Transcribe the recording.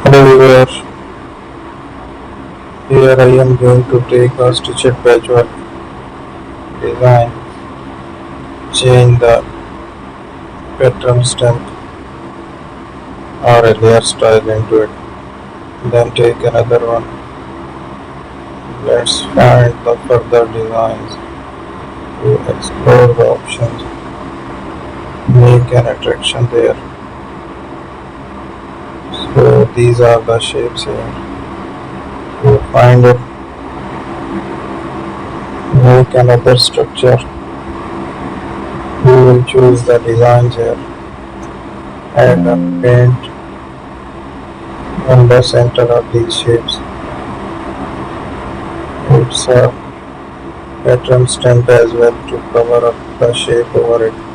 Hello viewers, here I am going to take a stitched patchwork design, change the pattern strength or a layer style into it, then take another one. Let's find the further designs to explore the options, make an attraction there. So these are the shapes here. To find it, make another structure. We will choose the designs here and paint on the center of these shapes. It's a pattern stamp as well to cover up the shape over it.